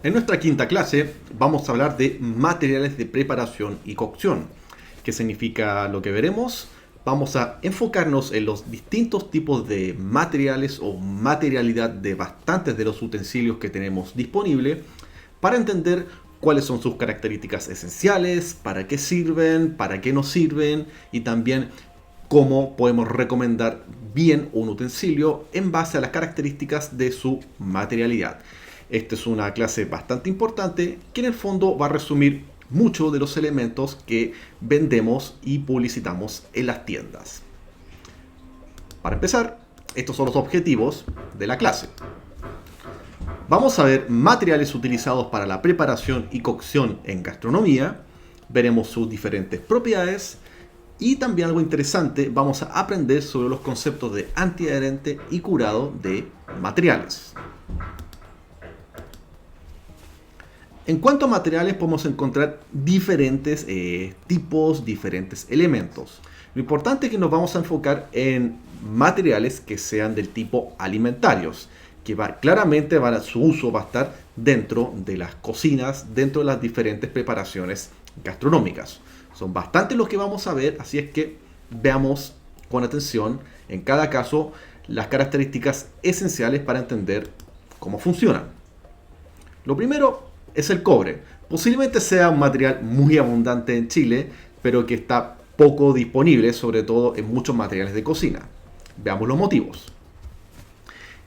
En nuestra quinta clase vamos a hablar de materiales de preparación y cocción. ¿Qué significa lo que veremos? Vamos a enfocarnos en los distintos tipos de materiales o materialidad de bastantes de los utensilios que tenemos disponible para entender cuáles son sus características esenciales, para qué sirven, para qué no sirven y también cómo podemos recomendar bien un utensilio en base a las características de su materialidad. Esta es una clase bastante importante que en el fondo va a resumir muchos de los elementos que vendemos y publicitamos en las tiendas. Para empezar, estos son los objetivos de la clase. Vamos a ver materiales utilizados para la preparación y cocción en gastronomía, veremos sus diferentes propiedades y también algo interesante, vamos a aprender sobre los conceptos de antiadherente y curado de materiales. En cuanto a materiales podemos encontrar diferentes tipos, diferentes elementos. Lo importante es que nos vamos a enfocar en materiales que sean del tipo alimentarios, que claramente su uso va a estar dentro de las cocinas, dentro de las diferentes preparaciones gastronómicas. Son bastantes los que vamos a ver, así es que veamos con atención en cada caso las características esenciales para entender cómo funcionan. Lo primero es el cobre. Posiblemente sea un material muy abundante en Chile, pero que está poco disponible, sobre todo en muchos materiales de cocina. Veamos los motivos.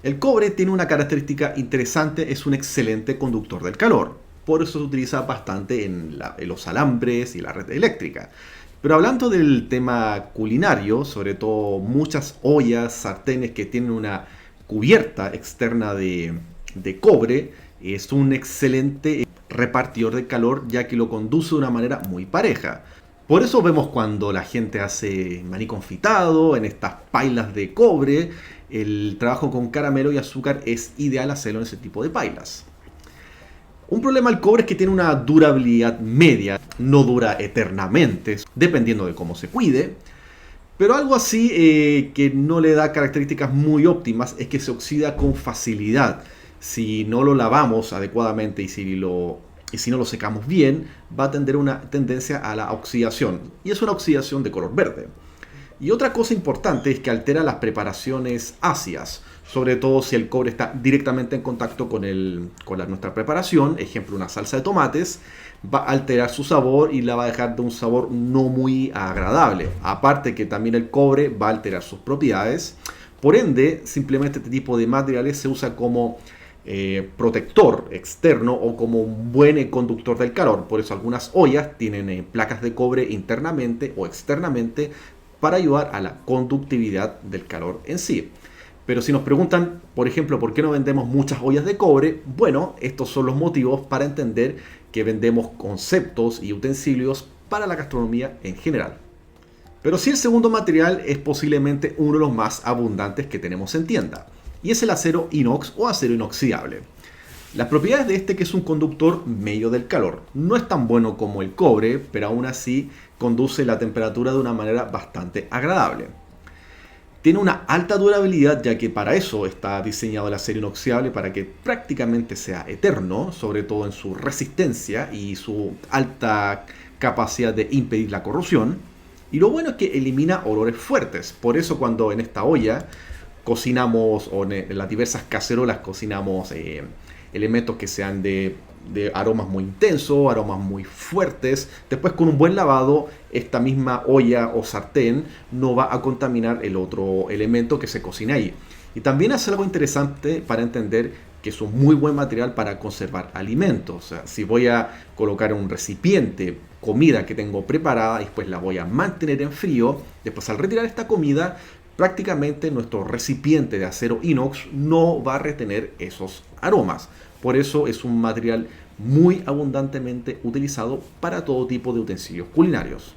El cobre tiene una característica interesante, es un excelente conductor del calor. Por eso se utiliza bastante en los alambres y la red eléctrica. Pero hablando del tema culinario, sobre todo muchas ollas, sartenes que tienen una cubierta externa de cobre, es un excelente repartidor de calor ya que lo conduce de una manera muy pareja. Por eso vemos cuando la gente hace maní confitado en estas pailas de cobre, el trabajo con caramelo y azúcar es ideal hacerlo en ese tipo de pailas. Un problema del cobre es que tiene una durabilidad media, no dura eternamente, dependiendo de cómo se cuide. Pero algo así que no le da características muy óptimas es que se oxida con facilidad. Si no lo lavamos adecuadamente y si no lo secamos bien, va a tener una tendencia a la oxidación. Y es una oxidación de color verde. Y otra cosa importante es que altera las preparaciones ácidas, sobre todo si el cobre está directamente en contacto con nuestra preparación. Ejemplo, una salsa de tomates va a alterar su sabor y la va a dejar de un sabor no muy agradable. Aparte que también el cobre va a alterar sus propiedades. Por ende, simplemente este tipo de materiales se usa como protector externo o como un buen conductor del calor. Por eso algunas ollas tienen placas de cobre internamente o externamente para ayudar a la conductividad del calor en sí. Pero si nos preguntan, por ejemplo, ¿por qué no vendemos muchas ollas de cobre? Bueno, estos son los motivos para entender que vendemos conceptos y utensilios para la gastronomía en general. Pero sí, el segundo material es posiblemente uno de los más abundantes que tenemos en tienda, y es el acero inox o acero inoxidable. Las propiedades de este, que es un conductor medio del calor, no es tan bueno como el cobre, pero aún así conduce la temperatura de una manera bastante agradable. Tiene una alta durabilidad, ya que para eso está diseñado el acero inoxidable, para que prácticamente sea eterno, sobre todo en su resistencia y su alta capacidad de impedir la corrosión. Y lo bueno es que elimina olores fuertes, por eso cuando en esta olla cocinamos, o en las diversas cacerolas cocinamos elementos que sean de aromas muy intensos, aromas muy fuertes, después con un buen lavado esta misma olla o sartén no va a contaminar el otro elemento que se cocina ahí. Y también hace algo interesante para entender que es un muy buen material para conservar alimentos. O sea, si voy a colocar en un recipiente comida que tengo preparada y después la voy a mantener en frío, después al retirar esta comida, prácticamente nuestro recipiente de acero inox no va a retener esos aromas. Por eso es un material muy abundantemente utilizado para todo tipo de utensilios culinarios.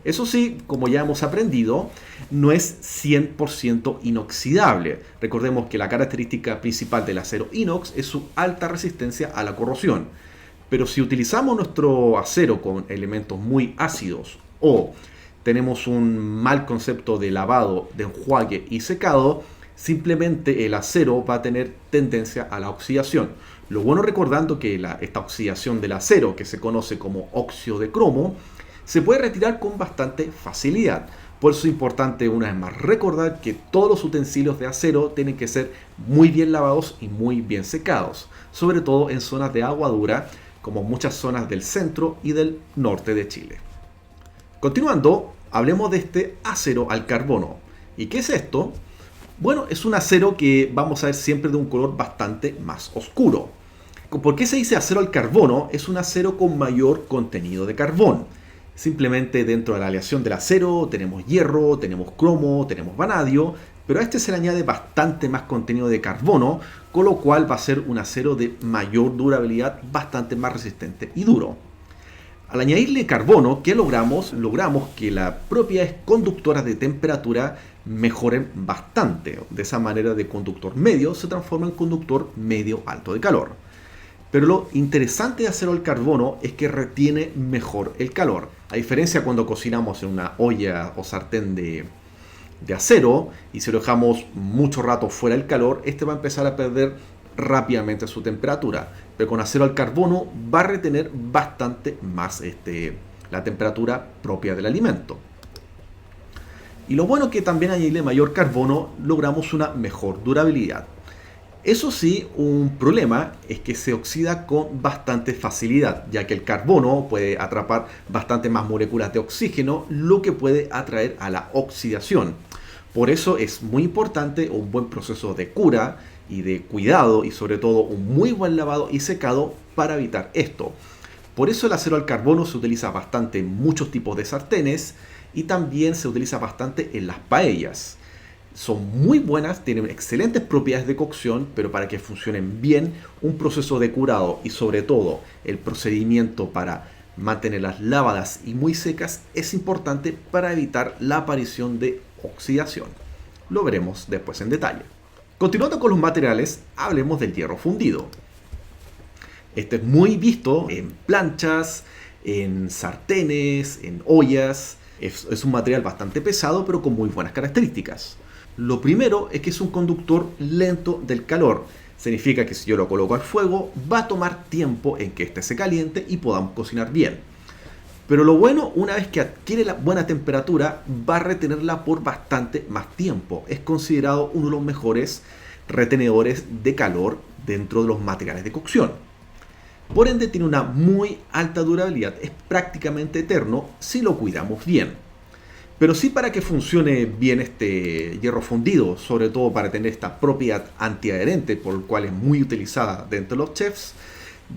Eso sí, como ya hemos aprendido, no es 100% inoxidable. Recordemos que la característica principal del acero inox es su alta resistencia a la corrosión. Pero si utilizamos nuestro acero con elementos muy ácidos o tenemos un mal concepto de lavado, de enjuague y secado, simplemente el acero va a tener tendencia a la oxidación. Lo bueno recordando que esta oxidación del acero, que se conoce como óxido de cromo, se puede retirar con bastante facilidad. Por eso es importante una vez más recordar que todos los utensilios de acero tienen que ser muy bien lavados y muy bien secados, sobre todo en zonas de agua dura, como muchas zonas del centro y del norte de Chile. Continuando, hablemos de este acero al carbono. ¿Y qué es esto? Bueno, es un acero que vamos a ver siempre de un color bastante más oscuro. ¿Por qué se dice acero al carbono? Es un acero con mayor contenido de carbón. Simplemente dentro de la aleación del acero tenemos hierro, tenemos cromo, tenemos vanadio, pero a este se le añade bastante más contenido de carbono, con lo cual va a ser un acero de mayor durabilidad, bastante más resistente y duro. Al añadirle carbono, ¿qué logramos? Logramos que las propiedades conductoras de temperatura mejoren bastante. De esa manera, de conductor medio se transforma en conductor medio alto de calor. Pero lo interesante de acero al carbono es que retiene mejor el calor. A diferencia cuando cocinamos en una olla o sartén de acero y si lo dejamos mucho rato fuera del calor, este va a empezar a perder rápidamente su temperatura. Pero con acero al carbono va a retener bastante más la temperatura propia del alimento. Y lo bueno es que también añadirle mayor carbono logramos una mejor durabilidad. Eso sí, un problema es que se oxida con bastante facilidad, ya que el carbono puede atrapar bastante más moléculas de oxígeno, lo que puede atraer a la oxidación. Por eso es muy importante un buen proceso de cura y de cuidado y sobre todo un muy buen lavado y secado para evitar esto. Por eso el acero al carbono se utiliza bastante en muchos tipos de sartenes y también se utiliza bastante en las paellas. Son muy buenas, tienen excelentes propiedades de cocción, pero para que funcionen bien, un proceso de curado y sobre todo el procedimiento para mantenerlas lavadas y muy secas es importante para evitar la aparición de oxidación. Lo veremos después en detalle. Continuando con los materiales, hablemos del hierro fundido. Este es muy visto en planchas, en sartenes, en ollas. Es un material bastante pesado, pero con muy buenas características. Lo primero es que es un conductor lento del calor. Significa que si yo lo coloco al fuego, va a tomar tiempo en que éste se caliente y podamos cocinar bien. Pero lo bueno, una vez que adquiere la buena temperatura, va a retenerla por bastante más tiempo. Es considerado uno de los mejores retenedores de calor dentro de los materiales de cocción. Por ende, tiene una muy alta durabilidad. Es prácticamente eterno si lo cuidamos bien. Pero sí, para que funcione bien este hierro fundido, sobre todo para tener esta propiedad antiadherente, por lo cual es muy utilizada dentro de los chefs,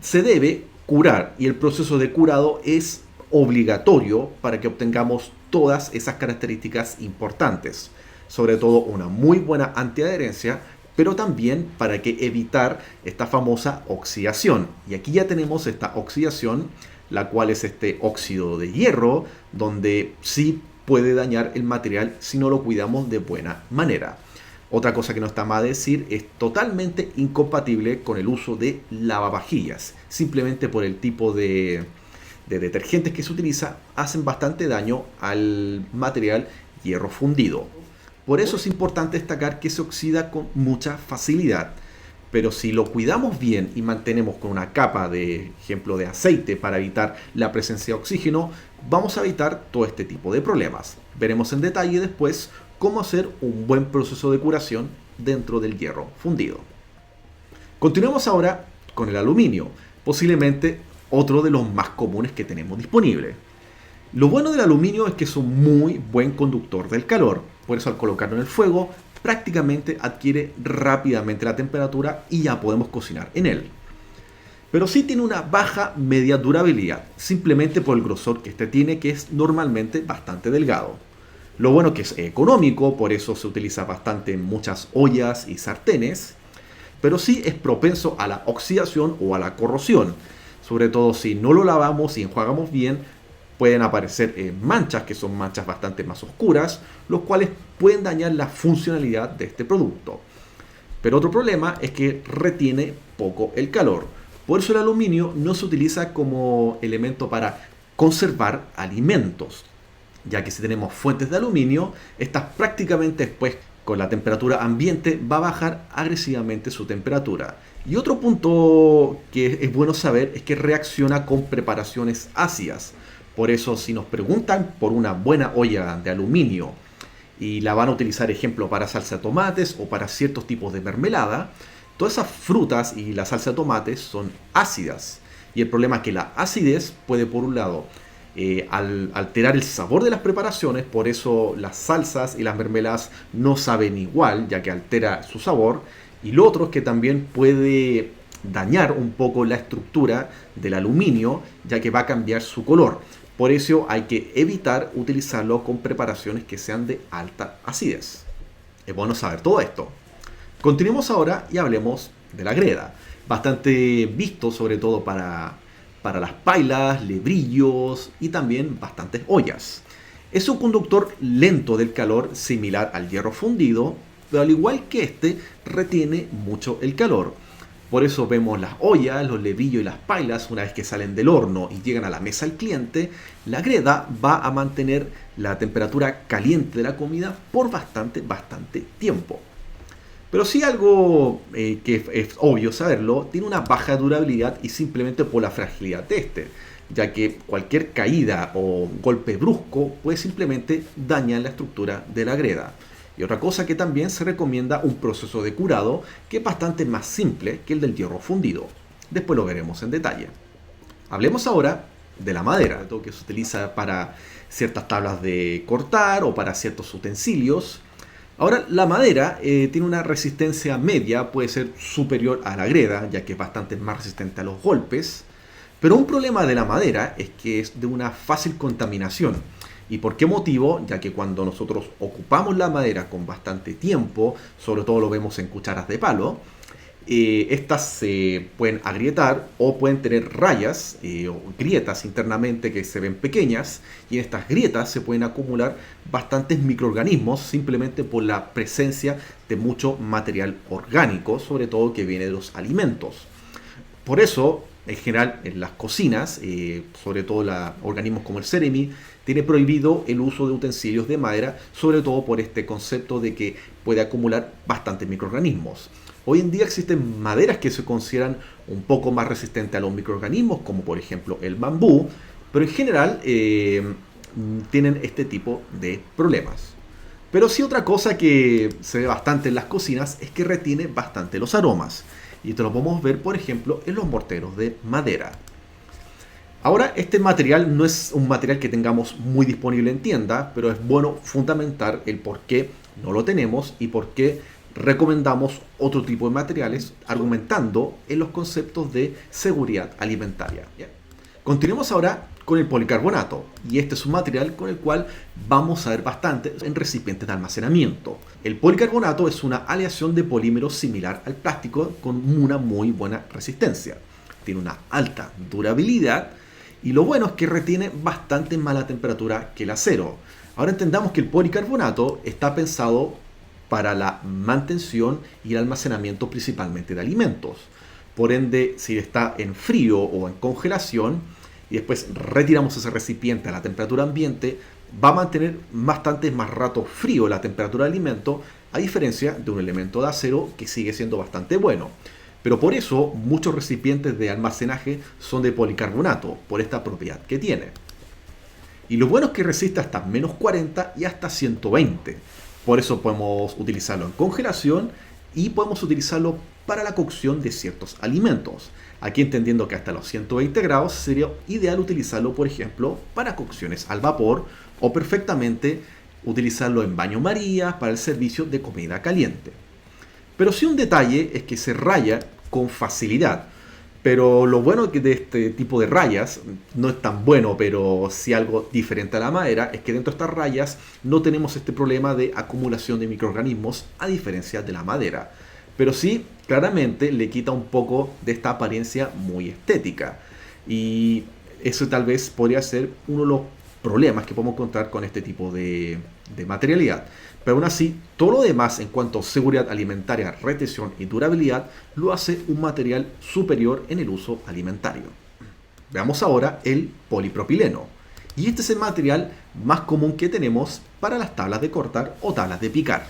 se debe curar y el proceso de curado es obligatorio para que obtengamos todas esas características importantes. Sobre todo una muy buena antiadherencia, pero también para que evitar esta famosa oxidación. Y aquí ya tenemos esta oxidación, la cual es este óxido de hierro, donde sí puede dañar el material si no lo cuidamos de buena manera. Otra cosa que no está mal decir, es totalmente incompatible con el uso de lavavajillas. Simplemente por el tipo de detergentes que se utiliza, hacen bastante daño al material hierro fundido. Por eso es importante destacar que se oxida con mucha facilidad. Pero si lo cuidamos bien y mantenemos con una capa de ejemplo de aceite para evitar la presencia de oxígeno, vamos a evitar todo este tipo de problemas. Veremos en detalle después cómo hacer un buen proceso de curación dentro del hierro fundido. Continuamos ahora con el aluminio, posiblemente otro de los más comunes que tenemos disponible. Lo bueno del aluminio es que es un muy buen conductor del calor, por eso al colocarlo en el fuego prácticamente adquiere rápidamente la temperatura y ya podemos cocinar en él. Pero sí tiene una baja media durabilidad, simplemente por el grosor que este tiene, que es normalmente bastante delgado. Lo bueno que es económico, por eso se utiliza bastante en muchas ollas y sartenes, pero sí es propenso a la oxidación o a la corrosión, sobre todo si no lo lavamos y enjuagamos bien. Pueden aparecer manchas, que son manchas bastante más oscuras, los cuales pueden dañar la funcionalidad de este producto. Pero otro problema es que retiene poco el calor. Por eso el aluminio no se utiliza como elemento para conservar alimentos, ya que si tenemos fuentes de aluminio, estas prácticamente después con la temperatura ambiente va a bajar agresivamente su temperatura. Y otro punto que es bueno saber es que reacciona con preparaciones ácidas. Por eso si nos preguntan por una buena olla de aluminio y la van a utilizar, ejemplo, para salsa de tomates o para ciertos tipos de mermelada, todas esas frutas y la salsa de tomates son ácidas. Y el problema es que la acidez puede, por un lado, alterar el sabor de las preparaciones, por eso las salsas y las mermeladas no saben igual, ya que altera su sabor. Y lo otro es que también puede dañar un poco la estructura del aluminio, ya que va a cambiar su color. Por eso hay que evitar utilizarlo con preparaciones que sean de alta acidez. Es bueno saber todo esto. Continuemos ahora y hablemos de la greda. Bastante visto sobre todo para las pailas, lebrillos y también bastantes ollas. Es un conductor lento del calor similar al hierro fundido, pero al igual que este retiene mucho el calor. Por eso vemos las ollas, los lebrillos y las pailas una vez que salen del horno y llegan a la mesa del cliente. La greda va a mantener la temperatura caliente de la comida por bastante tiempo. Pero sí algo que es obvio saberlo, tiene una baja durabilidad y simplemente por la fragilidad de este, ya que cualquier caída o golpe brusco puede simplemente dañar la estructura de la greda. Y otra cosa que también se recomienda un proceso de curado que es bastante más simple que el del hierro fundido. Después lo veremos en detalle. Hablemos ahora de la madera, que se utiliza para ciertas tablas de cortar o para ciertos utensilios. Ahora, la madera tiene una resistencia media, puede ser superior a la greda, ya que es bastante más resistente a los golpes. Pero un problema de la madera es que es de una fácil contaminación. ¿Y por qué motivo? Ya que cuando nosotros ocupamos la madera con bastante tiempo, sobre todo lo vemos en cucharas de palo, estas se pueden agrietar o pueden tener rayas o grietas internamente que se ven pequeñas, y en estas grietas se pueden acumular bastantes microorganismos simplemente por la presencia de mucho material orgánico, sobre todo que viene de los alimentos. Por eso, en general, en las cocinas, sobre todo organismos como el Ceremi, tiene prohibido el uso de utensilios de madera, sobre todo por este concepto de que puede acumular bastantes microorganismos. Hoy en día existen maderas que se consideran un poco más resistentes a los microorganismos, como por ejemplo el bambú, pero en general tienen este tipo de problemas. Pero sí, otra cosa que se ve bastante en las cocinas es que retiene bastante los aromas. Y esto lo podemos ver, por ejemplo, en los morteros de madera. Ahora, este material no es un material que tengamos muy disponible en tienda, pero es bueno fundamentar el por qué no lo tenemos y por qué recomendamos otro tipo de materiales, argumentando en los conceptos de seguridad alimentaria. Bien. Continuemos ahora con el policarbonato, y este es un material con el cual vamos a ver bastante en recipientes de almacenamiento. El policarbonato es una aleación de polímeros similar al plástico con una muy buena resistencia. Tiene una alta durabilidad y lo bueno es que retiene bastante más la temperatura que el acero. Ahora entendamos que el policarbonato está pensado para la mantención y el almacenamiento principalmente de alimentos. Por ende, si está en frío o en congelación y después retiramos ese recipiente a la temperatura ambiente, va a mantener bastante más rato frío la temperatura del alimento, a diferencia de un elemento de acero que sigue siendo bastante bueno. Pero por eso muchos recipientes de almacenaje son de policarbonato, por esta propiedad que tiene. Y lo bueno es que resiste hasta menos 40 y hasta 120. Por eso podemos utilizarlo en congelación y podemos utilizarlo para la cocción de ciertos alimentos. Aquí entendiendo que hasta los 120 grados sería ideal utilizarlo, por ejemplo, para cocciones al vapor o perfectamente utilizarlo en baño María para el servicio de comida caliente. Pero sí, un detalle es que se raya con facilidad. Pero lo bueno de este tipo de rayas, no es tan bueno, pero sí algo diferente a la madera, es que dentro de estas rayas no tenemos este problema de acumulación de microorganismos, a diferencia de la madera. Pero sí, claramente le quita un poco de esta apariencia muy estética. Y eso tal vez podría ser uno de los problemas que podemos encontrar con este tipo de materialidad. Pero aún así, todo lo demás en cuanto a seguridad alimentaria, retención y durabilidad lo hace un material superior en el uso alimentario. Veamos ahora el polipropileno. Y este es el material más común que tenemos para las tablas de cortar o tablas de picar.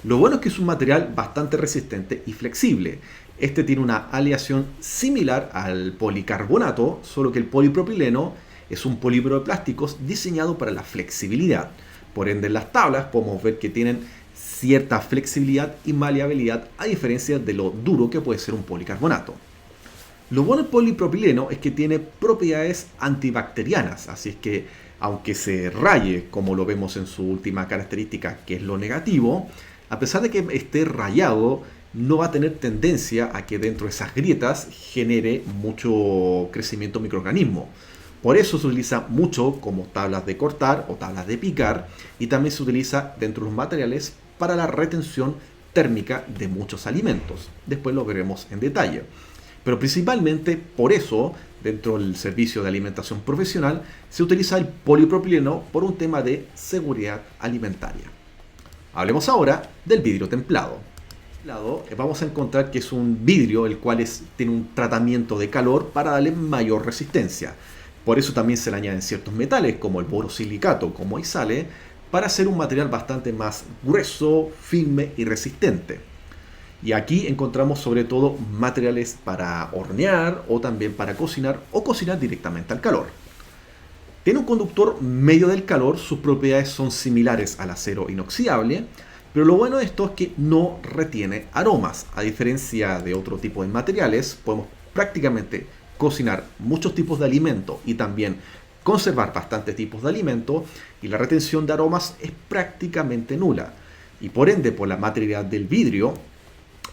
Lo bueno es que es un material bastante resistente y flexible. Este tiene una aleación similar al policarbonato, solo que el polipropileno es un polímero de plásticos diseñado para la flexibilidad. Por ende, en las tablas podemos ver que tienen cierta flexibilidad y maleabilidad a diferencia de lo duro que puede ser un policarbonato. Lo bueno del polipropileno es que tiene propiedades antibacterianas, así es que aunque se raye, como lo vemos en su última característica, que es lo negativo, a pesar de que esté rayado, no va a tener tendencia a que dentro de esas grietas genere mucho crecimiento de microorganismos. Por eso se utiliza mucho como tablas de cortar o tablas de picar, y también se utiliza dentro de los materiales para la retención térmica de muchos alimentos. Después lo veremos en detalle. Pero principalmente por eso, dentro del servicio de alimentación profesional, se utiliza el polipropileno por un tema de seguridad alimentaria. Hablemos ahora del vidrio templado. Vamos a encontrar que es un vidrio el cual tiene un tratamiento de calor para darle mayor resistencia. Por eso también se le añaden ciertos metales como el borosilicato, como ahí sale, para hacer un material bastante más grueso, firme y resistente. Y aquí encontramos sobre todo materiales para hornear o también para cocinar o cocinar directamente al calor. Tiene un conductor medio del calor, sus propiedades son similares al acero inoxidable, pero lo bueno de esto es que no retiene aromas. A diferencia de otro tipo de materiales, podemos prácticamente cocinar muchos tipos de alimentos y también conservar bastantes tipos de alimentos, y la retención de aromas es prácticamente nula. Y por ende, por la materialidad del vidrio,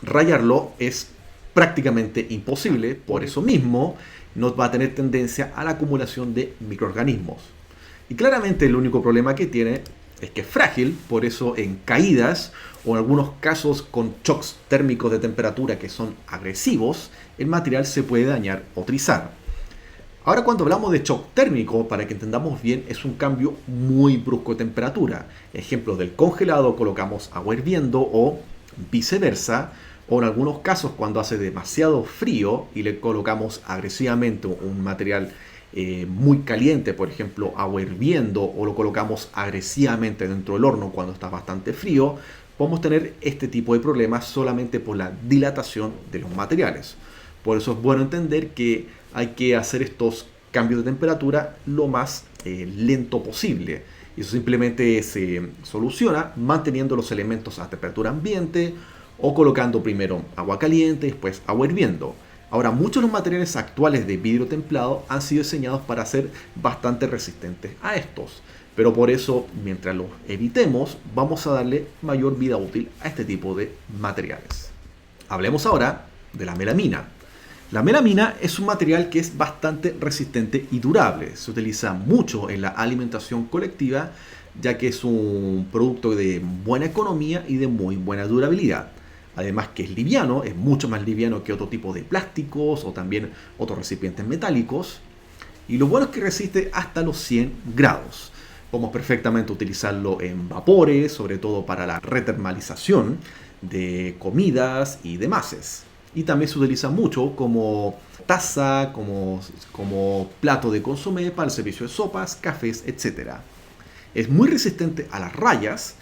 rayarlo es prácticamente imposible. Por eso mismo no va a tener tendencia a la acumulación de microorganismos. Y claramente el único problema que tiene es que es frágil, por eso en caídas o en algunos casos con shocks térmicos de temperatura que son agresivos, el material se puede dañar o trizar. Ahora, cuando hablamos de shock térmico, para que entendamos bien, es un cambio muy brusco de temperatura. Ejemplo, del congelado colocamos agua hirviendo o viceversa, o en algunos casos cuando hace demasiado frío y le colocamos agresivamente un material muy caliente, por ejemplo agua hirviendo, o lo colocamos agresivamente dentro del horno cuando está bastante frío, podemos tener este tipo de problemas solamente por la dilatación de los materiales. Por eso es bueno entender que hay que hacer estos cambios de temperatura lo más lento posible. Y eso simplemente se soluciona manteniendo los elementos a temperatura ambiente o colocando primero agua caliente y después agua hirviendo. Ahora, muchos de los materiales actuales de vidrio templado han sido diseñados para ser bastante resistentes a estos. Pero por eso, mientras los evitemos, vamos a darle mayor vida útil a este tipo de materiales. Hablemos ahora de la melamina. La melamina es un material que es bastante resistente y durable. Se utiliza mucho en la alimentación colectiva, ya que es un producto de buena economía y de muy buena durabilidad. Además que es liviano, es mucho más liviano que otro tipo de plásticos o también otros recipientes metálicos. Y lo bueno es que resiste hasta los 100 grados. Podemos perfectamente utilizarlo en vapores, sobre todo para la retermalización de comidas y demás. Y también se utiliza mucho como taza, como plato de consomé para el servicio de sopas, cafés, etc. Es muy resistente a las rayas,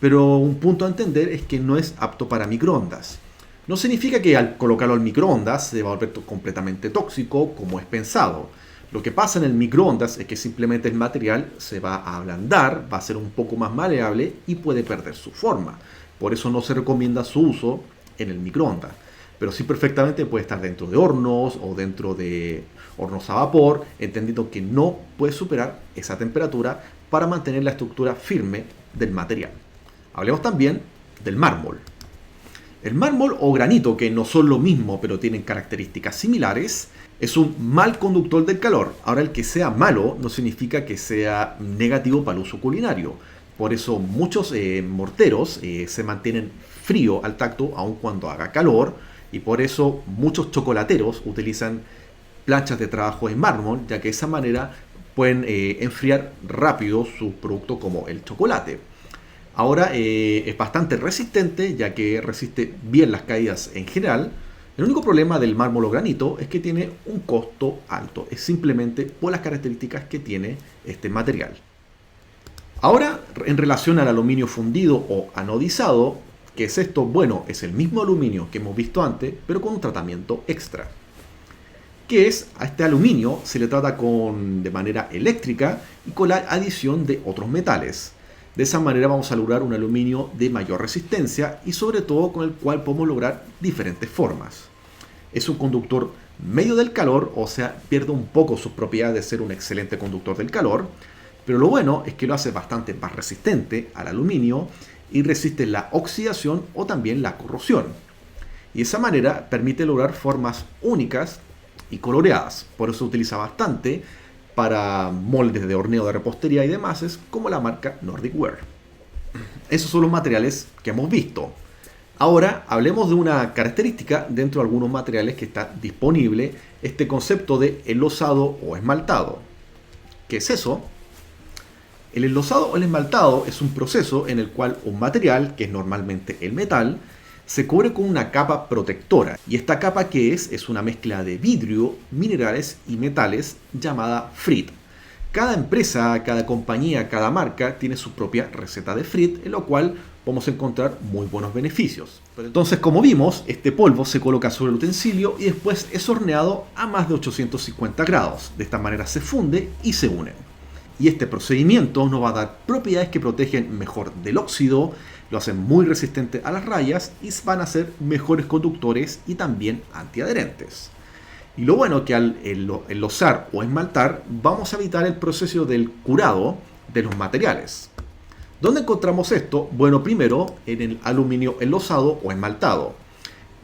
pero un punto a entender es que no es apto para microondas. No significa que al colocarlo al microondas se va a volver completamente tóxico como es pensado. Lo que pasa en el microondas es que simplemente el material se va a ablandar, va a ser un poco más maleable y puede perder su forma. Por eso no se recomienda su uso en el microondas. Pero sí perfectamente puede estar dentro de hornos o dentro de hornos a vapor, entendiendo que no puede superar esa temperatura para mantener la estructura firme del material. Hablemos también del mármol. El mármol o granito, que no son lo mismo pero tienen características similares, es un mal conductor del calor. Ahora, el que sea malo no significa que sea negativo para el uso culinario. Por eso muchos morteros se mantienen frío al tacto aun cuando haga calor, y por eso muchos chocolateros utilizan planchas de trabajo en mármol, ya que de esa manera pueden enfriar rápido su producto como el chocolate. Ahora es bastante resistente, ya que resiste bien las caídas en general. El único problema del mármol o granito es que tiene un costo alto. Es simplemente por las características que tiene este material. Ahora, en relación al aluminio fundido o anodizado, ¿Qué es esto? Bueno, es el mismo aluminio que hemos visto antes, pero con un tratamiento extra. Que es, a este aluminio se le trata de manera eléctrica y con la adición de otros metales. De esa manera vamos a lograr un aluminio de mayor resistencia y sobre todo con el cual podemos lograr diferentes formas. Es un conductor medio del calor, o sea, pierde un poco sus propiedades de ser un excelente conductor del calor, pero lo bueno es que lo hace bastante más resistente al aluminio y resiste la oxidación o también la corrosión. Y de esa manera permite lograr formas únicas y coloreadas. Por eso se utiliza bastante para moldes de horneo de repostería y demás, como la marca Nordic Ware. Esos son los materiales que hemos visto. Ahora hablemos de una característica dentro de algunos materiales que está disponible, este concepto de enlosado o esmaltado. ¿Qué es eso? El enlosado o el esmaltado es un proceso en el cual un material, que es normalmente el metal, se cubre con una capa protectora. ¿Y esta capa qué es? Es una mezcla de vidrio, minerales y metales llamada FRIT. Cada empresa, cada compañía, cada marca tiene su propia receta de FRIT, en lo cual podemos encontrar muy buenos beneficios. Entonces, como vimos, este polvo se coloca sobre el utensilio y después es horneado a más de 850 grados. De esta manera se funde y se une. Y este procedimiento nos va a dar propiedades que protegen mejor del óxido, lo hacen muy resistente a las rayas y van a ser mejores conductores y también antiadherentes. Y lo bueno es que al enlosar o esmaltar vamos a evitar el proceso del curado de los materiales. ¿Dónde encontramos esto? Bueno, primero en el aluminio enlosado o esmaltado.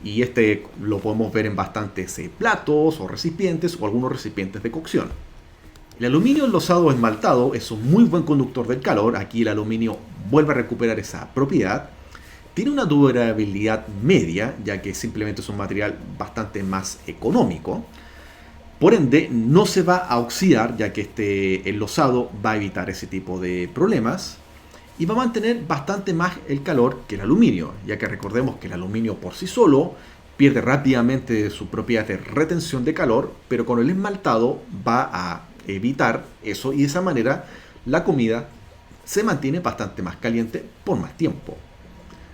Y este lo podemos ver en bastantes platos o recipientes o algunos recipientes de cocción. El aluminio enlosado o esmaltado es un muy buen conductor del calor. Aquí el aluminio vuelve a recuperar esa propiedad. Tiene una durabilidad media, ya que simplemente es un material bastante más económico. Por ende, no se va a oxidar, ya que este enlosado va a evitar ese tipo de problemas. Y va a mantener bastante más el calor que el aluminio, ya que recordemos que el aluminio por sí solo pierde rápidamente su propiedad de retención de calor, pero con el esmaltado va a evitar eso y de esa manera la comida se mantiene bastante más caliente por más tiempo.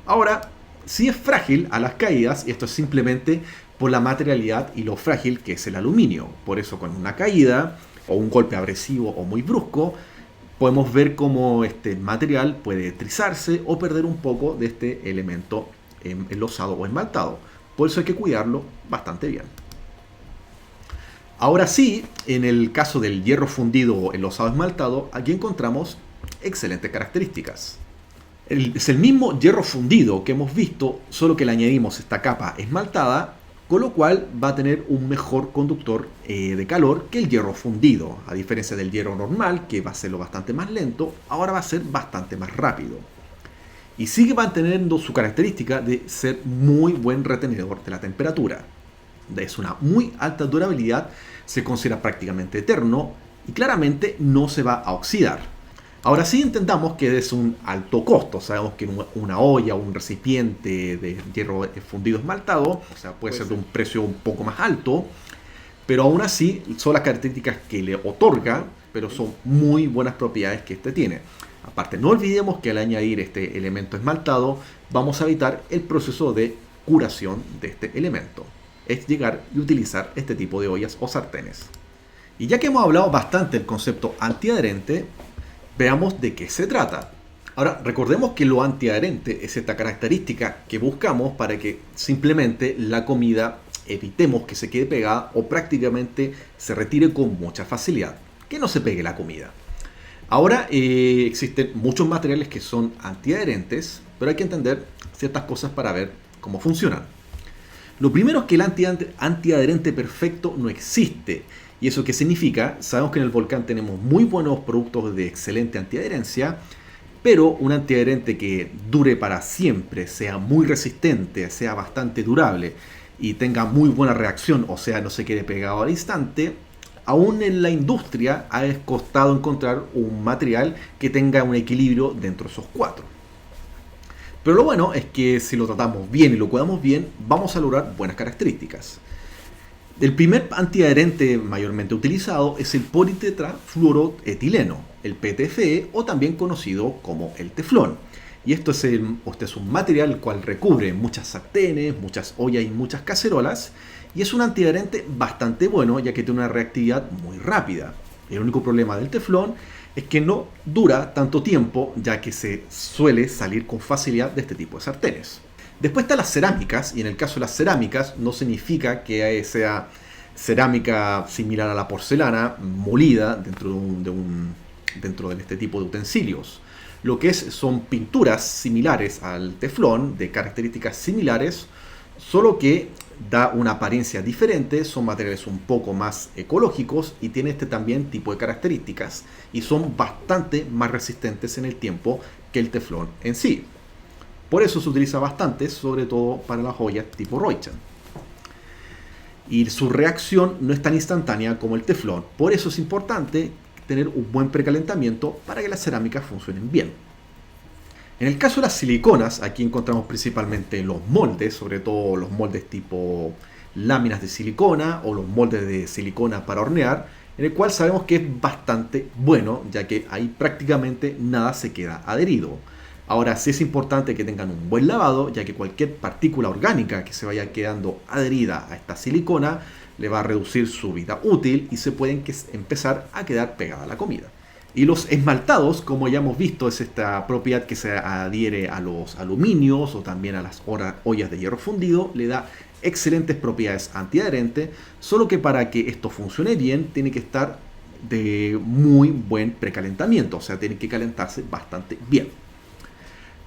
Ahora, si es frágil a las caídas, y esto es simplemente por la materialidad y lo frágil que es el aluminio. Por eso con una caída o un golpe abrasivo o muy brusco, podemos ver cómo este material puede trizarse o perder un poco de este elemento enlosado o esmaltado. Por eso hay que cuidarlo bastante bien. Ahora sí, en el caso del hierro fundido o enlosado esmaltado, aquí encontramos excelentes características. Es el mismo hierro fundido que hemos visto, solo que le añadimos esta capa esmaltada, con lo cual va a tener un mejor conductor de calor que el hierro fundido. A diferencia del hierro normal, que va a serlo bastante más lento, ahora va a ser bastante más rápido. Y sigue manteniendo su característica de ser muy buen retenedor de la temperatura. Es una muy alta durabilidad, se considera prácticamente eterno y claramente no se va a oxidar. Ahora sí entendamos que es un alto costo. Sabemos que una olla o un recipiente de hierro fundido esmaltado, o sea, puede ser de un precio un poco más alto, pero aún así son las características que le otorga, pero son muy buenas propiedades que este tiene. Aparte, no olvidemos que al añadir este elemento esmaltado, vamos a evitar el proceso de curación de este elemento. Es llegar y utilizar este tipo de ollas o sartenes. Y ya que hemos hablado bastante del concepto antiadherente, veamos de qué se trata. Ahora, recordemos que lo antiadherente es esta característica que buscamos para que simplemente la comida evitemos que se quede pegada o prácticamente se retire con mucha facilidad, que no se pegue la comida. Ahora existen muchos materiales que son antiadherentes, pero hay que entender ciertas cosas para ver cómo funcionan. Lo primero es que el antiadherente perfecto no existe. ¿Y eso qué significa? Sabemos que en el volcán tenemos muy buenos productos de excelente antiadherencia, pero un antiadherente que dure para siempre, sea muy resistente, sea bastante durable y tenga muy buena reacción, o sea, no se quede pegado al instante, aún en la industria ha costado encontrar un material que tenga un equilibrio dentro de esos cuatro. Pero lo bueno es que si lo tratamos bien y lo cuidamos bien, vamos a lograr buenas características. El primer antiadherente mayormente utilizado es el politetrafluoroetileno, el PTFE, o también conocido como el teflón. Y este es un material el cual recubre muchas sartenes, muchas ollas y muchas cacerolas. Y es un antiadherente bastante bueno, ya que tiene una reactividad muy rápida. El único problema del teflón es que no dura tanto tiempo, ya que se suele salir con facilidad de este tipo de sartenes. Después están las cerámicas, y en el caso de las cerámicas no significa que sea cerámica similar a la porcelana, molida dentro de este tipo de utensilios. Lo que son pinturas similares al teflón, de características similares, solo que da una apariencia diferente, son materiales un poco más ecológicos y tienen este también tipo de características y son bastante más resistentes en el tiempo que el teflón en sí. Por eso se utiliza bastante, sobre todo para las joyas tipo Roychan. Y su reacción no es tan instantánea como el teflón, por eso es importante tener un buen precalentamiento para que las cerámicas funcionen bien. En el caso de las siliconas, aquí encontramos principalmente los moldes, sobre todo los moldes tipo láminas de silicona o los moldes de silicona para hornear, en el cual sabemos que es bastante bueno, ya que ahí prácticamente nada se queda adherido. Ahora sí es importante que tengan un buen lavado, ya que cualquier partícula orgánica que se vaya quedando adherida a esta silicona le va a reducir su vida útil y se pueden empezar a quedar pegada a la comida. Y los esmaltados, como ya hemos visto, es esta propiedad que se adhiere a los aluminios o también a las ollas de hierro fundido, le da excelentes propiedades antiadherentes, solo que para que esto funcione bien tiene que estar de muy buen precalentamiento, o sea, tiene que calentarse bastante bien.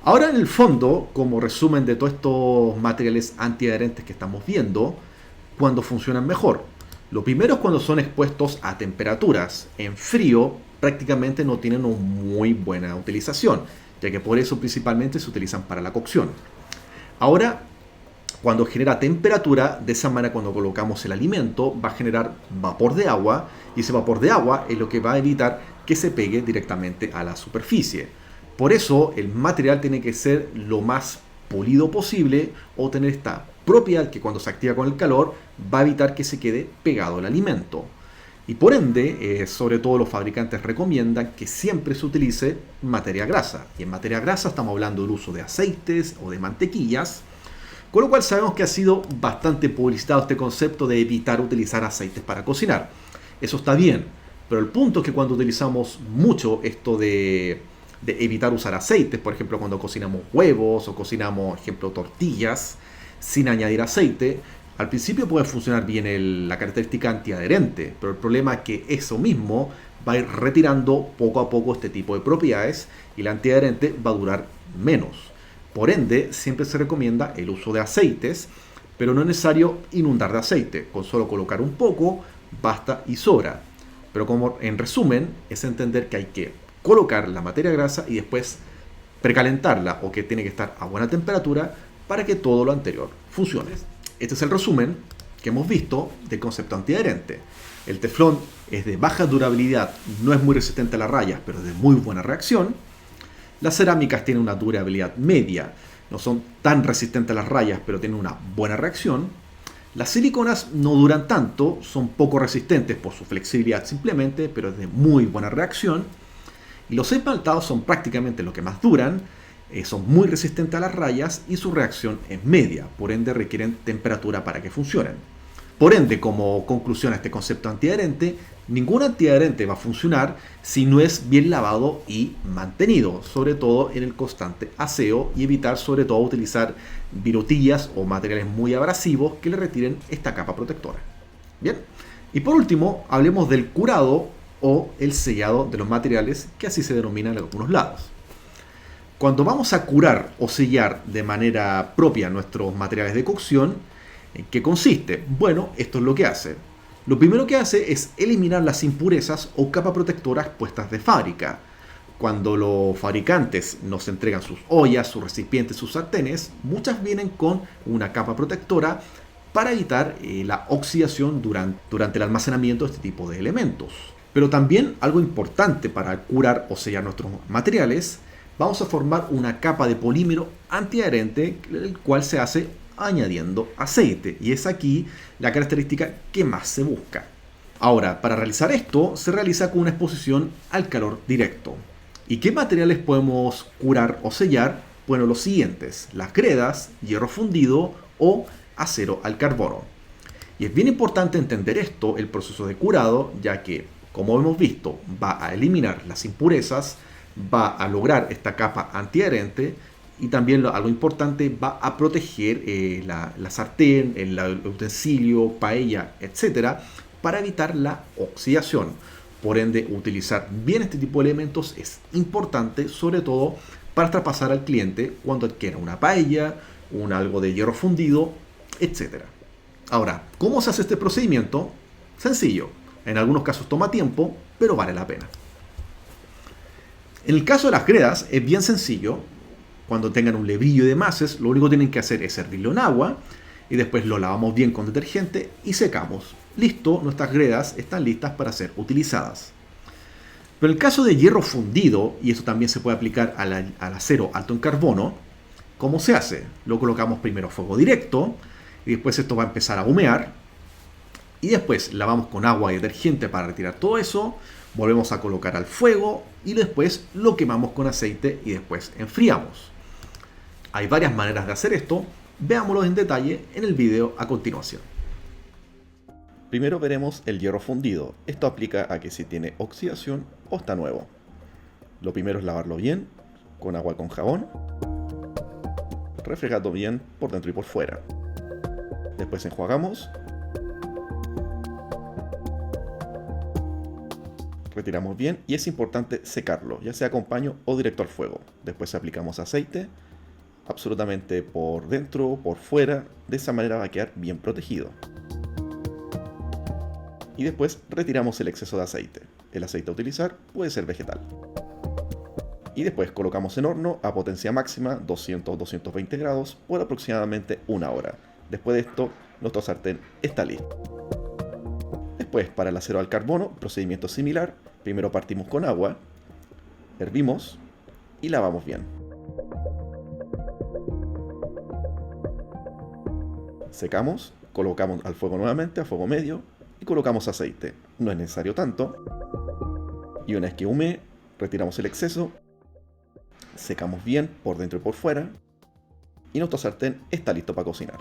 Ahora en el fondo, como resumen de todos estos materiales antiadherentes que estamos viendo, cuando funcionan mejor. Lo primero es cuando son expuestos a temperaturas. En frío prácticamente no tienen una muy buena utilización, ya que por eso principalmente se utilizan para la cocción. Ahora, cuando genera temperatura, de esa manera cuando colocamos el alimento va a generar vapor de agua y ese vapor de agua es lo que va a evitar que se pegue directamente a la superficie. Por eso el material tiene que ser lo más pulido posible o tener esta propiedad que cuando se activa con el calor va a evitar que se quede pegado el alimento. Y por ende, sobre todo los fabricantes recomiendan que siempre se utilice materia grasa. Y en materia grasa estamos hablando del uso de aceites o de mantequillas, con lo cual sabemos que ha sido bastante publicitado este concepto de evitar utilizar aceites para cocinar. Eso está bien, pero el punto es que cuando utilizamos mucho esto de evitar usar aceites, por ejemplo cuando cocinamos huevos o cocinamos, ejemplo, tortillas sin añadir aceite, al principio puede funcionar bien la característica antiadherente, pero el problema es que eso mismo va a ir retirando poco a poco este tipo de propiedades y la antiadherente va a durar menos. Por ende, siempre se recomienda el uso de aceites, pero no es necesario inundar de aceite, con solo colocar un poco basta y sobra. Pero como en resumen, es entender que hay que colocar la materia grasa y después precalentarla o que tiene que estar a buena temperatura para que todo lo anterior funcione. Este es el resumen que hemos visto del concepto antiadherente. El teflón es de baja durabilidad, no es muy resistente a las rayas, pero es de muy buena reacción. Las cerámicas tienen una durabilidad media, no son tan resistentes a las rayas, pero tienen una buena reacción. Las siliconas no duran tanto, son poco resistentes por su flexibilidad simplemente, pero es de muy buena reacción. Y los esmaltados son prácticamente los que más duran, son muy resistentes a las rayas y su reacción es media, por ende requieren temperatura para que funcionen. Por ende, como conclusión a este concepto antiadherente, ningún antiadherente va a funcionar si no es bien lavado y mantenido, sobre todo en el constante aseo y evitar sobre todo utilizar virutillas o materiales muy abrasivos que le retiren esta capa protectora. Bien, y por último, hablemos del curado o el sellado de los materiales, que así se denomina en algunos lados. Cuando vamos a curar o sellar de manera propia nuestros materiales de cocción, ¿en qué consiste? Bueno, esto es lo que hace. Lo primero que hace es eliminar las impurezas o capas protectoras puestas de fábrica. Cuando los fabricantes nos entregan sus ollas, sus recipientes, sus sartenes, muchas vienen con una capa protectora para evitar la oxidación durante el almacenamiento de este tipo de elementos. Pero también algo importante para curar o sellar nuestros materiales, vamos a formar una capa de polímero antiadherente, el cual se hace añadiendo aceite. Y es aquí la característica que más se busca. Ahora, para realizar esto, se realiza con una exposición al calor directo. ¿Y qué materiales podemos curar o sellar? Bueno, los siguientes: las gredas, hierro fundido o acero al carbono. Y es bien importante entender esto, el proceso de curado, ya que, como hemos visto, va a eliminar las impurezas, va a lograr esta capa antiadherente y también algo importante, va a proteger la sartén, el utensilio, paella, etcétera, para evitar la oxidación. Por ende, utilizar bien este tipo de elementos es importante, sobre todo para traspasar al cliente cuando adquiera una paella, algo de hierro fundido, etcétera. Ahora, ¿cómo se hace este procedimiento? Sencillo. En algunos casos toma tiempo, pero vale la pena. En el caso de las gredas es bien sencillo. Cuando tengan un lebrillo de mases, lo único que tienen que hacer es servirlo en agua y después lo lavamos bien con detergente y secamos. Listo, nuestras gredas están listas para ser utilizadas. Pero en el caso de hierro fundido, y esto también se puede aplicar al acero alto en carbono, ¿cómo se hace? Lo colocamos primero a fuego directo y después esto va a empezar a humear y después lavamos con agua y detergente para retirar todo eso, volvemos a colocar al fuego y después lo quemamos con aceite y después enfriamos. Hay varias maneras de hacer esto, veámoslo en detalle en el video a continuación. Primero veremos el hierro fundido. Esto aplica a que si tiene oxidación o está nuevo. Lo primero es lavarlo bien, con agua con jabón, refregando bien por dentro y por fuera. Después enjuagamos, retiramos bien y es importante secarlo, ya sea con paño o directo al fuego. Después aplicamos aceite, absolutamente por dentro, por fuera, de esa manera va a quedar bien protegido. Y después retiramos el exceso de aceite. El aceite a utilizar puede ser vegetal. Y después colocamos en horno a potencia máxima 200-220 grados por aproximadamente una hora. Después de esto, nuestro sartén está listo. Después, para el acero al carbono, procedimiento similar. Primero partimos con agua, hervimos y lavamos bien. Secamos, colocamos al fuego nuevamente, a fuego medio, y colocamos aceite. No es necesario tanto. Y una vez que humee, retiramos el exceso, secamos bien por dentro y por fuera, y nuestro sartén está listo para cocinar.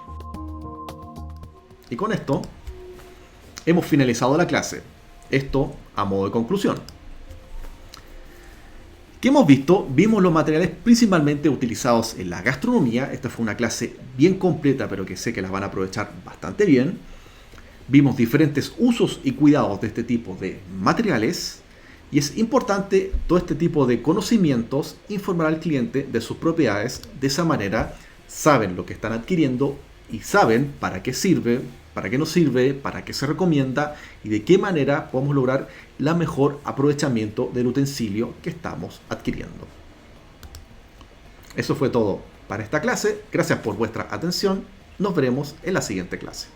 Y con esto hemos finalizado la clase. Esto a modo de conclusión. ¿Qué hemos visto? Vimos los materiales principalmente utilizados en la gastronomía. Esta fue una clase bien completa, pero que sé que las van a aprovechar bastante bien. Vimos diferentes usos y cuidados de este tipo de materiales. Y es importante todo este tipo de conocimientos informar al cliente de sus propiedades. De esa manera saben lo que están adquiriendo y saben para qué sirve, para qué no sirve, para qué se recomienda y de qué manera podemos lograr el mejor aprovechamiento del utensilio que estamos adquiriendo. Eso fue todo para esta clase. Gracias por vuestra atención. Nos veremos en la siguiente clase.